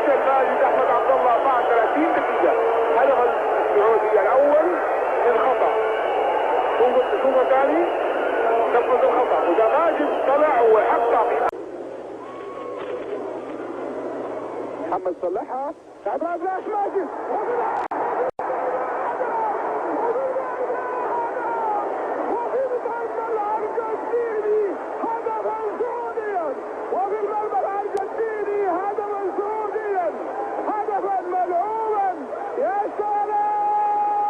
سجل ماجد احمد عبد الله بعد 30 دقيقه هدف السعودي الاول من خطا. شوفوا ثاني نفذ الخطا وده ماجد طلع وحطها في محمد صلحها تعب راس ماجد وفي المرمى الارجنتيني هدفا سعوديا هدفا ملعوبا. يا سلام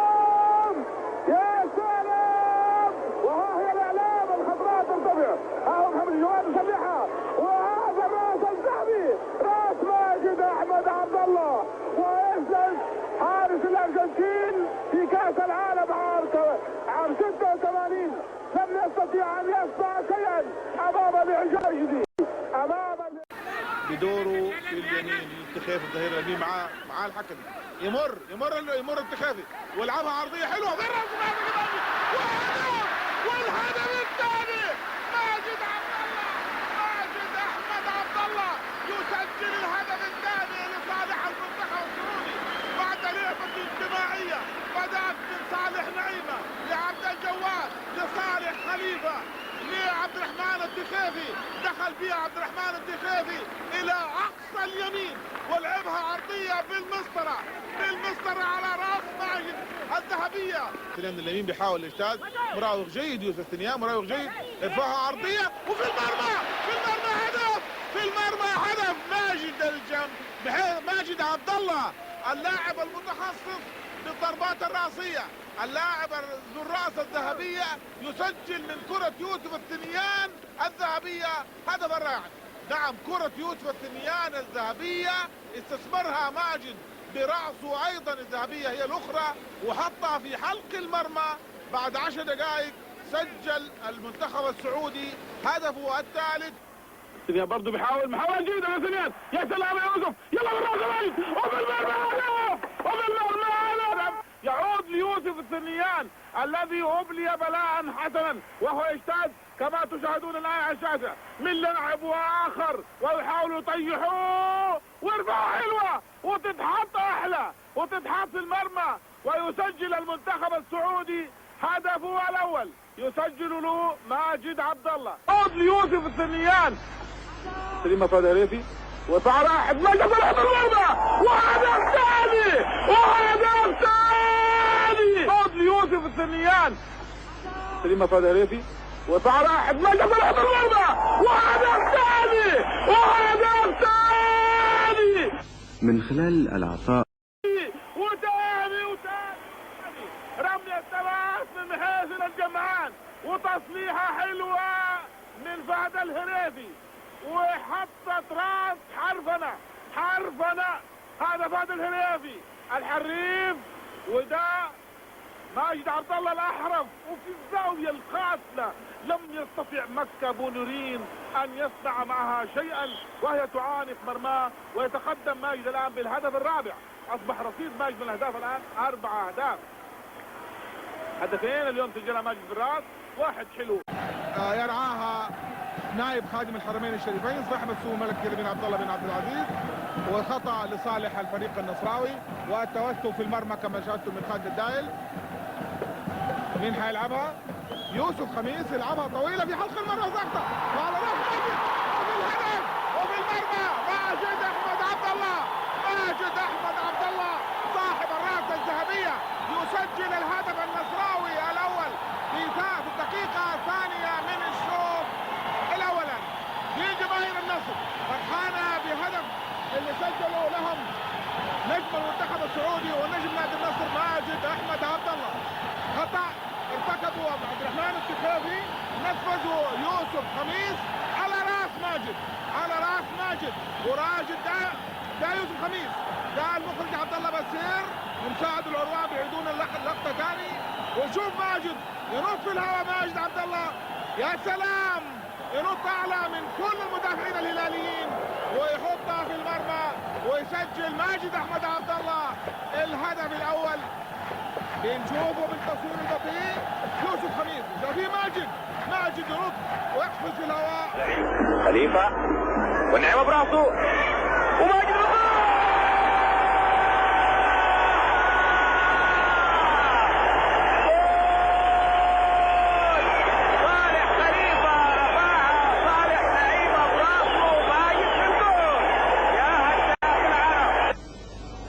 يا سلام. وها هي الاعلام الخضراء ترتفع. ها محمد جواد يصلحها وهذا الراس الذهبي راس ماجد احمد عبد الله ويفلت حارس الارجنتين في كاس العالم عام 86 لم يستطيع ان يصنع شيئا امام الاعجاز بدوره في اليمين التخافي الظهير اليمين مع الحكم يمر التخافي ويلعبها عرضيه حلوه بالراس والهدف الثاني ماجد احمد عبد الله يسجل الهدف الثاني لصالح المنتخب السعودي بعد لعبه اجتماعيه بدات من صالح نعيمه لعبد الجواد لصالح خليفه لعبد الرحمن التخافي، دخل فيها عبد الرحمن التخافي الى اقصى اليمين ولعبها عرضيه بالمسطره على راس ماجد الذهبيه. من اليمين بيحاول الاجتاز، مراوغ جيد يوسف ثنيان، مراوغ جيد، ارفعها عرضيه وفي المرمى هدف، في المرمى هدف ماجد عبد الله اللاعب المتخصص بالضربات الراسيه، اللاعب ذو الراس الذهبيه يسجل من كره يوسف الثنيان الذهبيه هدف الرائع. نعم كره يوسف الثنيان الذهبيه استثمرها ماجد براسه ايضا الذهبيه هي الاخرى وحطها في حلق المرمى. بعد 10 دقائق سجل المنتخب السعودي هدفه الثالث. ثنيان برضه بيحاول محاولة جيدة يا ثنيان، يا سلام يا يوسف، يلا بالراس ماجد وفي المرمى هدف يعود ليوسف الثنيان الذي أبلي بلاء حسنا وهو يجتاز كما تشاهدون الآن على الشاشة من لاعب وآخر ويحاولوا يطيحوه ويرفعوا حلوة وتتحط أحلى وتتحط في المرمى ويسجل المنتخب السعودي هدفه الأول يسجل له ماجد عبد الله. عود ليوسف الثنيان سليم فادريفي وصار راحت ماجد طلعت المرمى وهدف ثاني عود ليوسف الثنيان سليم فادريفي وصار راحت ماجد طلعت المرمى وهدف ثاني من خلال العطاء وتاني رمية الثلاث من حيث الجمعان وتصليحة حلوة من فهد الهريفي وحطت راس حرفنة هذا فهد الهريفي الحريف وده ماجد عبد الله الاحرف وفي الزاويه القاتله لم يستطع مكة بونورين ان يصنع معها شيئا وهي تعانق مرماه ويتقدم ماجد الان بالهدف الرابع. اصبح رصيد ماجد من الاهداف الان 4 اهداف. هدفين اليوم سجلها ماجد بالراس، واحد حلو يرعاها نائب خادم الحرمين الشريفين صاحب السمو الملك بن عبد الله بن عبد العزيز وخطأ لصالح الفريق النصراوي والتوسع في المرمى كما شاهدتم من خالد الدايل. مين حيلعبها؟ يوسف خميس يلعبها طويله في حلق المرمى وسقطه وعلى راس ماجد وفي الهدف وفي المرمى ماجد احمد عبد الله صاحب الراس الذهبيه يسجل الهدف النصراوي الاول في الدقيقه الثانيه من الشوط الاول. في جماهير النصر فرحانه بهدف اللي سجلوا لهم نجم المنتخب السعودي ونجم نادي النصر ماجد احمد عبد الله. خطأ ارتكبوا عبد الرحمن التخافي نفذوا يوسف خميس على راس ماجد وراجد ده يوسف خميس ده المخرج عبد الله بسير ومساعد العروان بيعيدون اللقطه ثاني وشوف ماجد ينط في الهواء ماجد عبد الله يا سلام ينط اعلى من كل المدافعين الهلاليين ويحطها في المرمى ويسجل ماجد احمد عبد الله الهدف الاول. بنشوفه بالتصوير البطيء يوسف خميس في ماجد ينط ويقفز في الهواء خليفه والنعمه براسه وماجد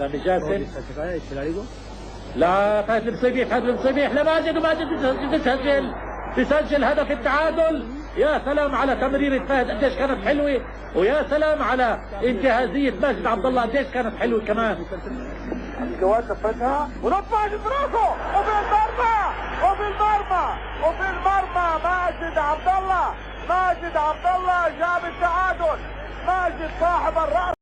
سامي جاسم. لا فهد المصيبيح لماجد، وماجد بيسجل هدف التعادل. يا سلام على تمريرة فهد قديش كانت حلوة، ويا سلام على انتهازية ماجد عبد الله قديش كانت حلوة كمان. الجواد فتحة ونط ماجد براسه وفي المرمى ماجد عبد الله جاب التعادل. ماجد صاحب الرأس.